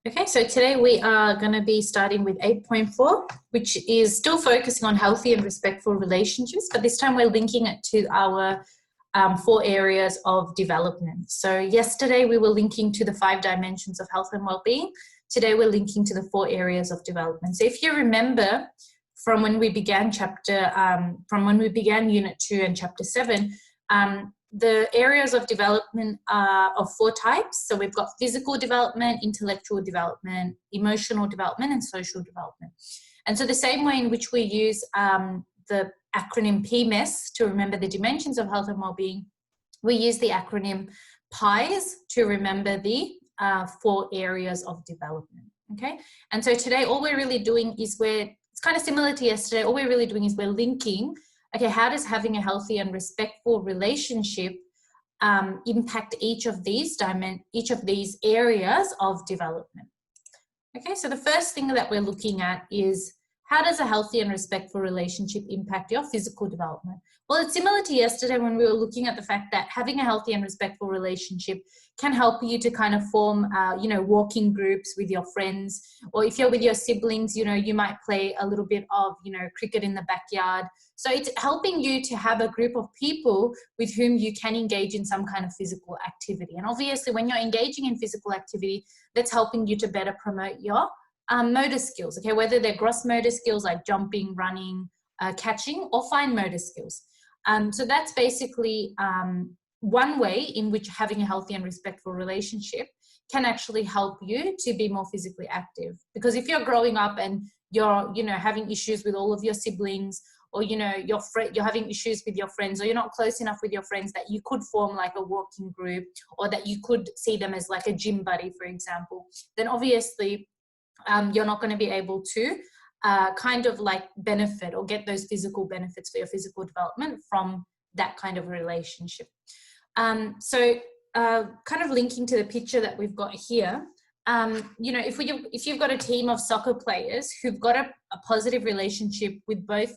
Okay, so today we are going to be starting with 8.4, which is still focusing on healthy and respectful relationships, but this time we're linking it to our 4 areas of development. So yesterday we were linking to the 5 dimensions of health and well-being. Today we're linking to the 4 areas of development. So if you remember from when we began Unit 2 and Chapter 7, the areas of development are of 4 types. So we've got physical development, intellectual development, emotional development, and social development. And so the same way in which we use the acronym PMES to remember the dimensions of health and well-being, we use the acronym PIES to remember the 4 areas of development. Okay, and so today all we're really doing is it's kind of similar to yesterday. All we're really doing is we're linking. Okay, how does having a healthy and respectful relationship impact each of these areas of development? Okay, so the first thing that we're looking at is, how does a healthy and respectful relationship impact your physical development? Well, it's similar to yesterday when we were looking at the fact that having a healthy and respectful relationship can help you to kind of form, walking groups with your friends, or if you're with your siblings, you might play a little bit of, cricket in the backyard. So it's helping you to have a group of people with whom you can engage in some kind of physical activity. And obviously when you're engaging in physical activity, that's helping you to better promote your motor skills, okay, whether they're gross motor skills like jumping, running, catching, or fine motor skills. So that's basically one way in which having a healthy and respectful relationship can actually help you to be more physically active. Because if you're growing up and you're, having issues with all of your siblings, or, you're having issues with your friends, or you're not close enough with your friends that you could form like a walking group, or that you could see them as like a gym buddy, for example, then obviously you're not going to be able to kind of like benefit or get those physical benefits for your physical development from that kind of relationship. So kind of linking to the picture that we've got here, if you've got a team of soccer players who've got a positive relationship with both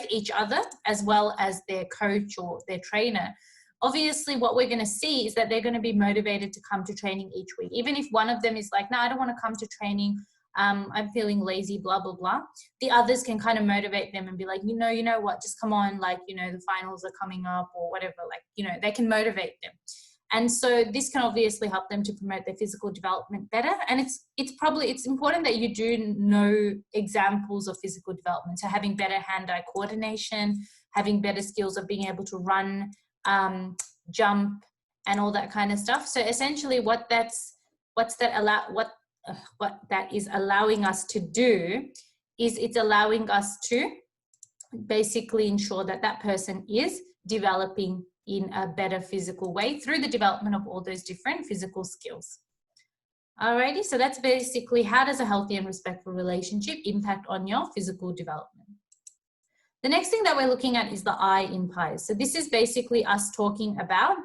each other as well as their coach or their trainer, obviously what we're going to see is that they're going to be motivated to come to training each week. Even if one of them is like, no, I don't want to come to training, I'm feeling lazy, blah, blah, blah. The others can kind of motivate them and be like, you know what, just come on, like, the finals are coming up or whatever, like, they can motivate them. And so this can obviously help them to promote their physical development better. And it's important that you do know examples of physical development. So having better hand-eye coordination, having better skills of being able to run, jump, and all that kind of stuff. So essentially what that is allowing us to do is it's allowing us to basically ensure that that person is developing in a better physical way through the development of all those different physical skills. Alrighty, so that's basically, how does a healthy and respectful relationship impact on your physical development? The next thing that we're looking at is the I in PIES. So this is basically us talking about,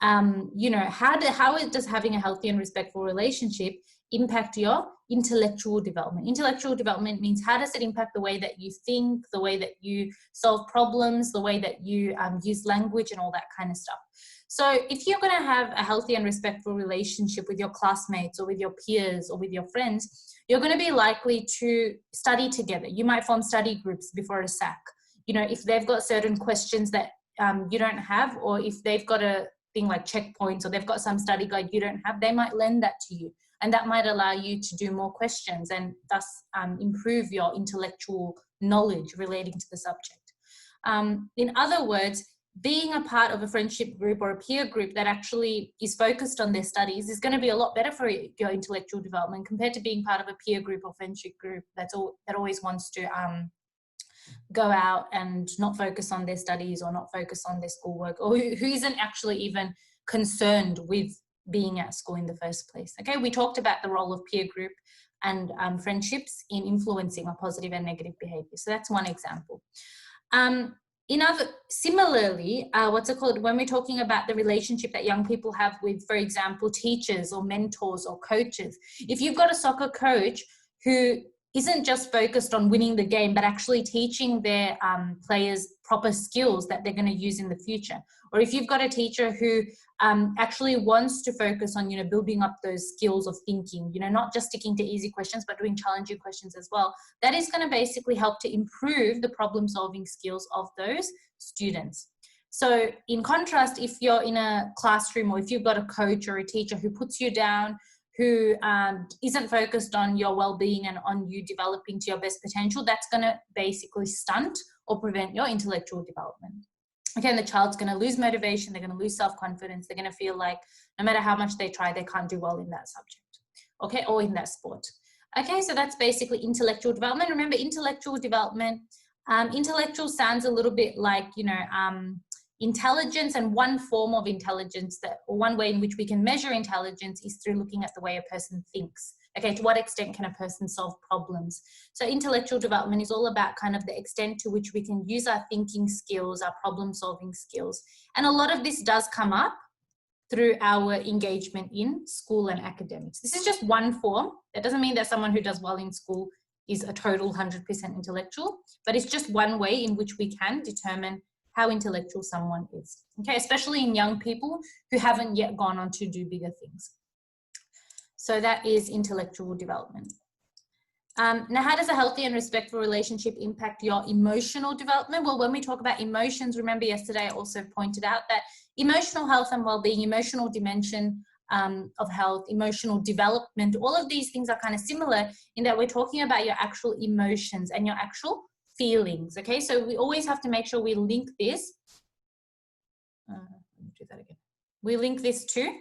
how does having a healthy and respectful relationship impact your intellectual development? Intellectual development means, how does it impact the way that you think, the way that you solve problems, the way that you use language and all that kind of stuff. So if you're going to have a healthy and respectful relationship with your classmates or with your peers or with your friends, you're going to be likely to study together. You might form study groups before a SAC. If they've got certain questions that you don't have, or if they've got a thing like checkpoints, or they've got some study guide you don't have, they might lend that to you. And that might allow you to do more questions and thus improve your intellectual knowledge relating to the subject. In other words, being a part of a friendship group or a peer group that actually is focused on their studies is going to be a lot better for your intellectual development compared to being part of a peer group or friendship group that always wants to go out and not focus on their studies or not focus on their schoolwork, or who isn't actually even concerned with being at school in the first place. Okay, we talked about the role of peer group and friendships in influencing our positive and negative behavior. So that's one example. Similarly, when we're talking about the relationship that young people have with, for example, teachers or mentors or coaches, if you've got a soccer coach who isn't just focused on winning the game, but actually teaching their players proper skills that they're going to use in the future. Or if you've got a teacher who actually wants to focus on, building up those skills of thinking, not just sticking to easy questions, but doing challenging questions as well, that is going to basically help to improve the problem solving skills of those students. So in contrast, if you're in a classroom, or if you've got a coach or a teacher who puts you down, who isn't focused on your well-being and on you developing to your best potential, that's going to basically stunt or prevent your intellectual development. Again, the child's going to lose motivation, they're going to lose self-confidence, they're going to feel like no matter how much they try, they can't do well in that subject, okay, or in that sport. Okay, so that's basically intellectual development. Remember, intellectual development, intellectual sounds a little bit like, intelligence, and one form of intelligence, or one way in which we can measure intelligence, is through looking at the way a person thinks. Okay, to what extent can a person solve problems? So intellectual development is all about kind of the extent to which we can use our thinking skills, our problem solving skills. And a lot of this does come up through our engagement in school and academics. This is just one form. That doesn't mean that someone who does well in school is a total 100% intellectual, but it's just one way in which we can determine how intellectual someone is, okay, especially in young people who haven't yet gone on to do bigger things. So that is intellectual development. Now, how does a healthy and respectful relationship impact your emotional development? Well, when we talk about emotions, remember yesterday I also pointed out that emotional health and well-being, emotional dimension of health, emotional development, all of these things are kind of similar in that we're talking about your actual emotions and your actual feelings, okay? So we always have to make sure we link this. Let me do that again. We link this to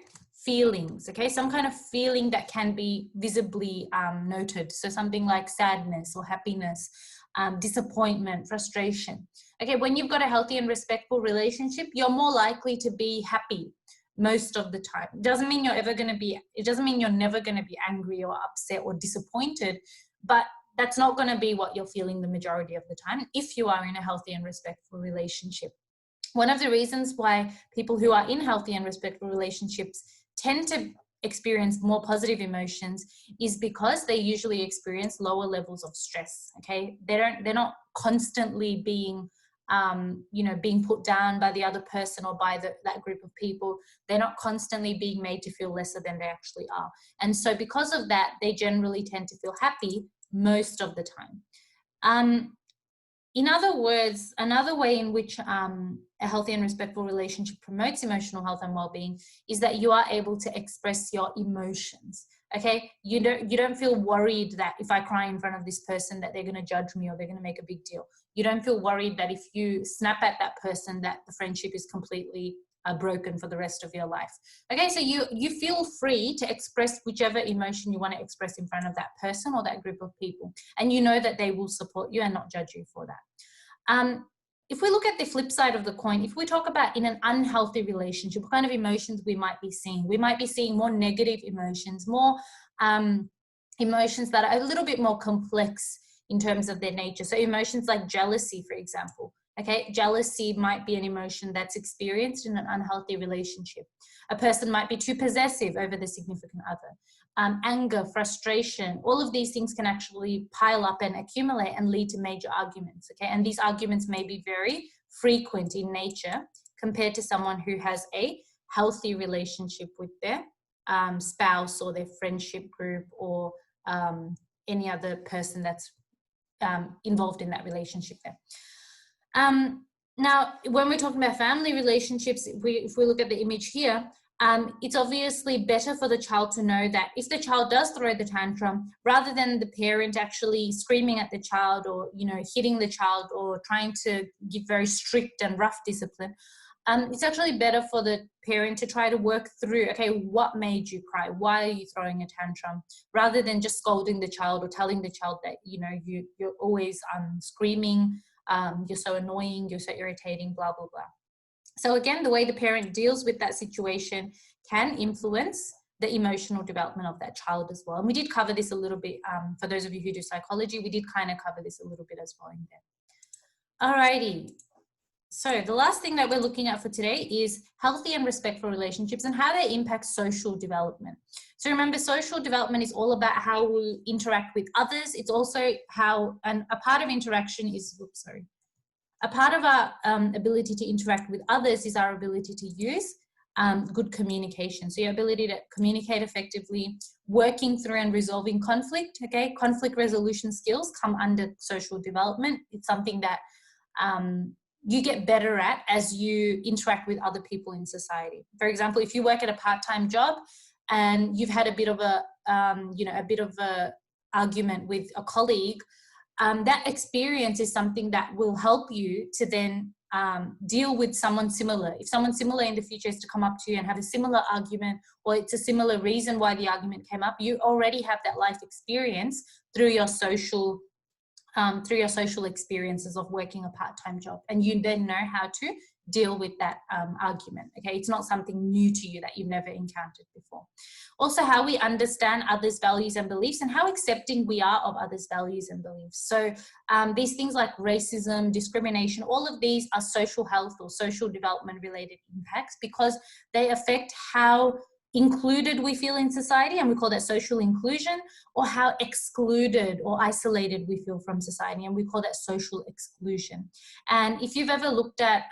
feelings, okay? Some kind of feeling that can be visibly noted. So something like sadness or happiness, disappointment, frustration. Okay, when you've got a healthy and respectful relationship, you're more likely to be happy most of the time. It doesn't mean you're never going to be angry or upset or disappointed, but that's not going to be what you're feeling the majority of the time if you are in a healthy and respectful relationship. One of the reasons why people who are in healthy and respectful relationships tend to experience more positive emotions is because they usually experience lower levels of stress, okay? They're not constantly being being put down by the other person or by that group of people. They're not constantly being made to feel lesser than they actually are. And so because of that, they generally tend to feel happy most of the time. In other words, another way in which a healthy and respectful relationship promotes emotional health and well-being is that you are able to express your emotions. Okay, you don't feel worried that if I cry in front of this person that they're going to judge me or they're going to make a big deal. You don't feel worried that if you snap at that person that the friendship is completely broken for the rest of your life. Okay, so you feel free to express whichever emotion you want to express in front of that person or that group of people, and you know that they will support you and not judge you for that. If we look at the flip side of the coin, if we talk about in an unhealthy relationship, what kind of emotions we might be seeing? We might be seeing more negative emotions, more emotions that are a little bit more complex in terms of their nature. So emotions like jealousy, for example. Okay, jealousy might be an emotion that's experienced in an unhealthy relationship. A person might be too possessive over the significant other. Anger, frustration, all of these things can actually pile up and accumulate and lead to major arguments, okay? And these arguments may be very frequent in nature compared to someone who has a healthy relationship with their spouse or their friendship group or any other person that's involved in that relationship there. Now, when we're talking about family relationships, if we look at the image here, it's obviously better for the child to know that if the child does throw the tantrum, rather than the parent actually screaming at the child or, hitting the child or trying to give very strict and rough discipline, it's actually better for the parent to try to work through, okay, what made you cry? Why are you throwing a tantrum? Rather than just scolding the child or telling the child that, you're always screaming, you're so annoying, you're so irritating, blah, blah, blah. So again, the way the parent deals with that situation can influence the emotional development of that child as well. And we did cover this a little bit, for those of you who do psychology, we did kind of cover this a little bit as well in there. Alrighty. So the last thing that we're looking at for today is healthy and respectful relationships and how they impact social development. So remember, social development is all about how we interact with others. It's also how, and a part of interaction is, a part of our ability to interact with others is our ability to use good communication. So your ability to communicate effectively, working through and resolving conflict, okay? Conflict resolution skills come under social development. It's something that you get better at as you interact with other people in society. For example, if you work at a part-time job and you've had a bit of a, a bit of a argument with a colleague, that experience is something that will help you to then deal with someone similar. If someone similar in the future is to come up to you and have a similar argument, or it's a similar reason why the argument came up, you already have that life experience through your social experiences of working a part-time job, and you then know how to deal with that argument. Okay, it's not something new to you that you've never encountered before. Also, how we understand others' values and beliefs, and how accepting we are of others' values and beliefs. So these things like racism, discrimination, all of these are social health or social development related impacts, because they affect how included we feel in society, and we call that social inclusion, or how excluded or isolated we feel from society, and we call that social exclusion. And if you've ever looked at,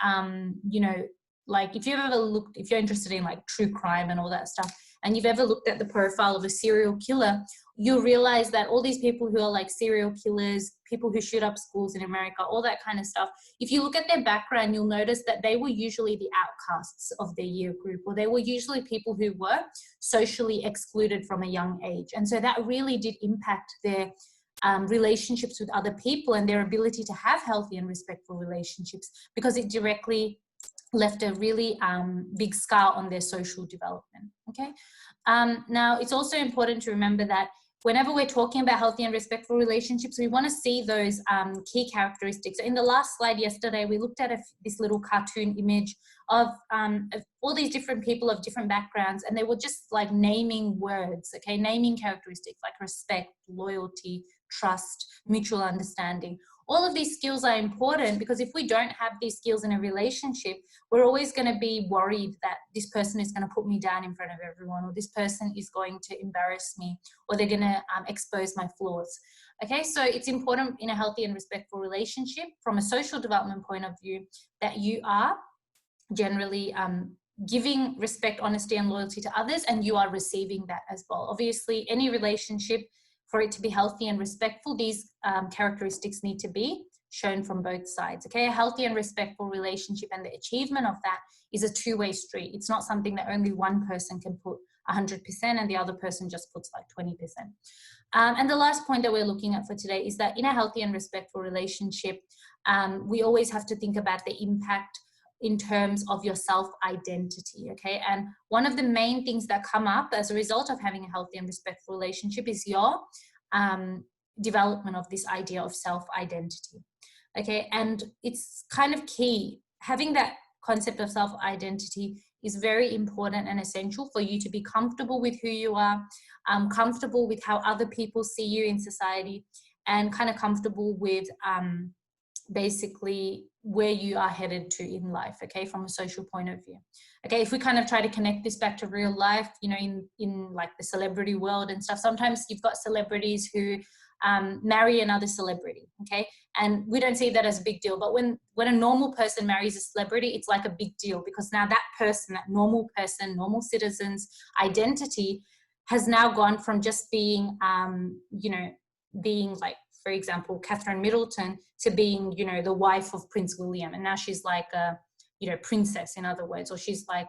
if you're interested in like true crime and all that stuff, and you've ever looked at the profile of a serial killer, you'll realize that all these people who are like serial killers, people who shoot up schools in America, all that kind of stuff, if you look at their background, you'll notice that they were usually the outcasts of their year group, or they were usually people who were socially excluded from a young age. And so that really did impact their relationships with other people and their ability to have healthy and respectful relationships, because it directly left a really big scar on their social development. Okay. Now, it's also important to remember that whenever we're talking about healthy and respectful relationships, we want to see those key characteristics. In the last slide yesterday, we looked at this little cartoon image of all these different people of different backgrounds, and they were just like naming words, okay, naming characteristics like respect, loyalty, trust, mutual understanding. All of these skills are important, because if we don't have these skills in a relationship, we're always going to be worried that this person is going to put me down in front of everyone, or this person is going to embarrass me, or they're going to expose my flaws. Okay, so it's important in a healthy and respectful relationship from a social development point of view that you are generally giving respect, honesty, and loyalty to others, and you are receiving that as well. Obviously, any relationship, for it to be healthy and respectful, these characteristics need to be shown from both sides. Okay, a healthy and respectful relationship and the achievement of that is a two-way street. It's not something that only one person can put 100% and the other person just puts like 20%. And the last point that we're looking at for today is that in a healthy and respectful relationship, we always have to think about the impact in terms of your self-identity, okay? And one of the main things that come up as a result of having a healthy and respectful relationship is your development of this idea of self-identity, okay? And it's kind of key. Having that concept of self-identity is very important and essential for you to be comfortable with who you are, comfortable with how other people see you in society, and kind of comfortable with basically where you are headed to in life, okay, from a social point of view. Okay, if we kind of try to connect this back to real life, you know, in like the celebrity world and stuff, sometimes you've got celebrities who marry another celebrity, okay, and we don't see that as a big deal, but when a normal person marries a celebrity, it's like a big deal, because now that person, that normal person, normal citizen's identity has now gone from just being being like, for example, Catherine Middleton, to being, you know, the wife of Prince William. And now she's like a, you know, princess, in other words, or she's like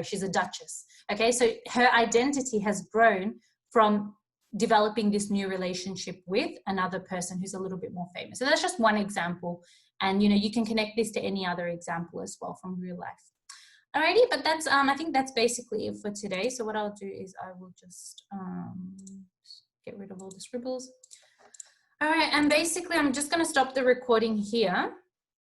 she's a duchess. Okay, so her identity has grown from developing this new relationship with another person who's a little bit more famous. So that's just one example. And, you know, you can connect this to any other example as well from real life. Alrighty, but that's, I think that's basically it for today. So what I'll do is I will just get rid of all the scribbles. All right, and basically I'm just going to stop the recording here.